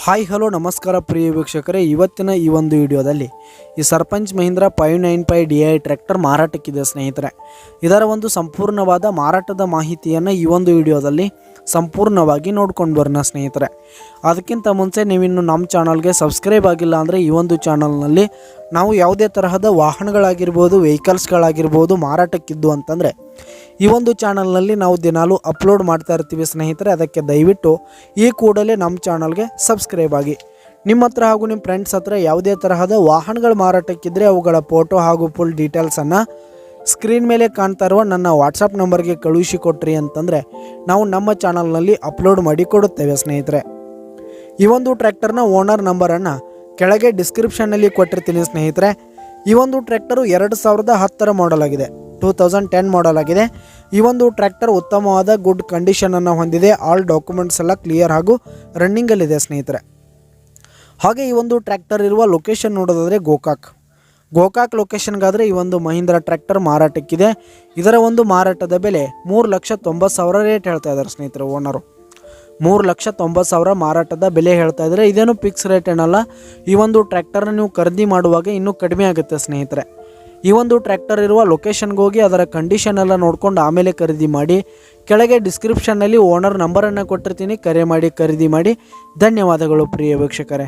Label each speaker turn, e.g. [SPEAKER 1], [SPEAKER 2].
[SPEAKER 1] Hi hello ನಮಸ್ಕಾರ ಪ್ರಿಯ ವೀಕ್ಷಕರೇ, ಇವತ್ತಿನ ಈ ಒಂದು ವಿಡಿಯೋದಲ್ಲಿ ಈ ಸರ್ಪಂಚ್ ಮಹೀಂದ್ರಾ 595 DI ಟ್ರ್ಯಾಕ್ಟರ್ ಮಾರಾಟಕ್ಕಿದೆ ಸ್ನೇಹಿತರೆ. ಇದರ ಒಂದು ಸಂಪೂರ್ಣವಾದ ಮಾರಾಟದ ಮಾಹಿತಿಯನ್ನು ಈ ಒಂದು ವಿಡಿಯೋದಲ್ಲಿ ಸಂಪೂರ್ಣವಾಗಿ ನೋಡ್ಕೊಂಡು ಬರೋಣ ಸ್ನೇಹಿತರೆ. ಅದಕ್ಕಿಂತ ಮುಂಚೆ ನೀವಿನ್ನು ನಮ್ಮ ಚಾನಲ್ಗೆ ಸಬ್ಸ್ಕ್ರೈಬ್ ಆಗಿಲ್ಲ ಅಂದರೆ ಈ ಒಂದು ಚಾನಲ್ನಲ್ಲಿ ನಾವು ಯಾವುದೇ ತರಹದ ವಾಹನಗಳಾಗಿರ್ಬೋದು, ವೆಹಿಕಲ್ಸ್ಗಳಾಗಿರ್ಬೋದು ಮಾರಾಟಕ್ಕಿದ್ದು ಅಂತಂದರೆ ಈ ಒಂದು ಚಾನಲ್ನಲ್ಲಿ ನಾವು ದಿನಾಲೂ ಅಪ್ಲೋಡ್ ಮಾಡ್ತಾ ಇರ್ತೀವಿ ಸ್ನೇಹಿತರೆ. ಅದಕ್ಕೆ ದಯವಿಟ್ಟು ಈ ಕೂಡಲೇ ನಮ್ಮ ಚಾನಲ್ಗೆ ಸಬ್ಸ್ಕ್ರೈಬ್ ಆಗಿ. ನಿಮ್ಮ ಹತ್ರ ಹಾಗೂ ನಿಮ್ಮ ಫ್ರೆಂಡ್ಸ್ ಹತ್ರ ಯಾವುದೇ ತರಹದ ವಾಹನಗಳು ಮಾರಾಟಕ್ಕಿದ್ದರೆ ಅವುಗಳ ಫೋಟೋ ಹಾಗೂ ಫುಲ್ ಡೀಟೇಲ್ಸನ್ನು ಸ್ಕ್ರೀನ್ ಮೇಲೆ ಕಾಣ್ತಾ ಇರುವ ನನ್ನ ವಾಟ್ಸಪ್ ನಂಬರ್ಗೆ ಕಳುಹಿಸಿ ಕೊಟ್ರಿ ಅಂತಂದರೆ ನಾವು ನಮ್ಮ ಚಾನಲ್ನಲ್ಲಿ ಅಪ್ಲೋಡ್ ಮಾಡಿ ಕೊಡುತ್ತೇವೆ ಸ್ನೇಹಿತರೆ. ಈ ಒಂದು ಟ್ರ್ಯಾಕ್ಟರ್ನ ಓನರ್ ನಂಬರನ್ನು ಕೆಳಗೆ ಡಿಸ್ಕ್ರಿಪ್ಷನ್ನಲ್ಲಿ ಕೊಟ್ಟಿರ್ತೀನಿ ಸ್ನೇಹಿತರೆ. ಈ ಒಂದು ಟ್ರ್ಯಾಕ್ಟರು 2010 ಮಾಡೆಲ್ ಆಗಿದೆ, 2010 ಮಾಡೆಲ್ ಆಗಿದೆ. ಈ ಒಂದು ಟ್ರ್ಯಾಕ್ಟರ್ ಉತ್ತಮವಾದ ಗುಡ್ ಕಂಡೀಷನನ್ನು ಹೊಂದಿದೆ. ಆಲ್ ಡಾಕ್ಯುಮೆಂಟ್ಸ್ ಎಲ್ಲ ಕ್ಲಿಯರ್ ಹಾಗೂ ರನ್ನಿಂಗಲ್ಲಿದೆ ಸ್ನೇಹಿತರೆ. ಹಾಗೆ ಈ ಒಂದು ಟ್ರ್ಯಾಕ್ಟರ್ ಇರುವ ಲೊಕೇಶನ್ ನೋಡೋದಾದರೆ ಗೋಕಾಕ್ ಲೊಕೇಶನ್ಗಾದರೆ ಈ ಒಂದು ಮಹೀಂದ್ರಾ ಟ್ರ್ಯಾಕ್ಟರ್ ಮಾರಾಟಕ್ಕಿದೆ. ಇದರ ಒಂದು ಮಾರಾಟದ ಬೆಲೆ 3,90,000 ರೇಟ್ ಹೇಳ್ತಾ ಇದ್ದಾರೆ ಸ್ನೇಹಿತರೆ. ಓನರು 3,90,000 ಮಾರಾಟದ ಬೆಲೆ ಹೇಳ್ತಾ ಇದ್ದಾರೆ. ಇದೇನು ಫಿಕ್ಸ್ ರೇಟ್ ಏನಲ್ಲ. ಈ ಒಂದು ಟ್ರ್ಯಾಕ್ಟರ್ನ ನೀವು ಖರೀದಿ ಮಾಡುವಾಗ ಇನ್ನೂ ಕಡಿಮೆ ಆಗುತ್ತೆ ಸ್ನೇಹಿತರೆ. ಈ ಒಂದು ಟ್ರ್ಯಾಕ್ಟರ್ ಇರುವ ಲೊಕೇಶನ್ಗೆ ಹೋಗಿ ಅದರ ಕಂಡೀಷನ್ ಎಲ್ಲ ನೋಡ್ಕೊಂಡು ಆಮೇಲೆ ಖರೀದಿ ಮಾಡಿ. ಕೆಳಗೆ ಡಿಸ್ಕ್ರಿಪ್ಷನ್ನಲ್ಲಿ ಓನರ್ ನಂಬರನ್ನು ಕೊಟ್ಟಿರ್ತೀನಿ, ಕರೆ ಮಾಡಿ ಖರೀದಿ ಮಾಡಿ. ಧನ್ಯವಾದಗಳು ಪ್ರಿಯ ವೀಕ್ಷಕರೇ.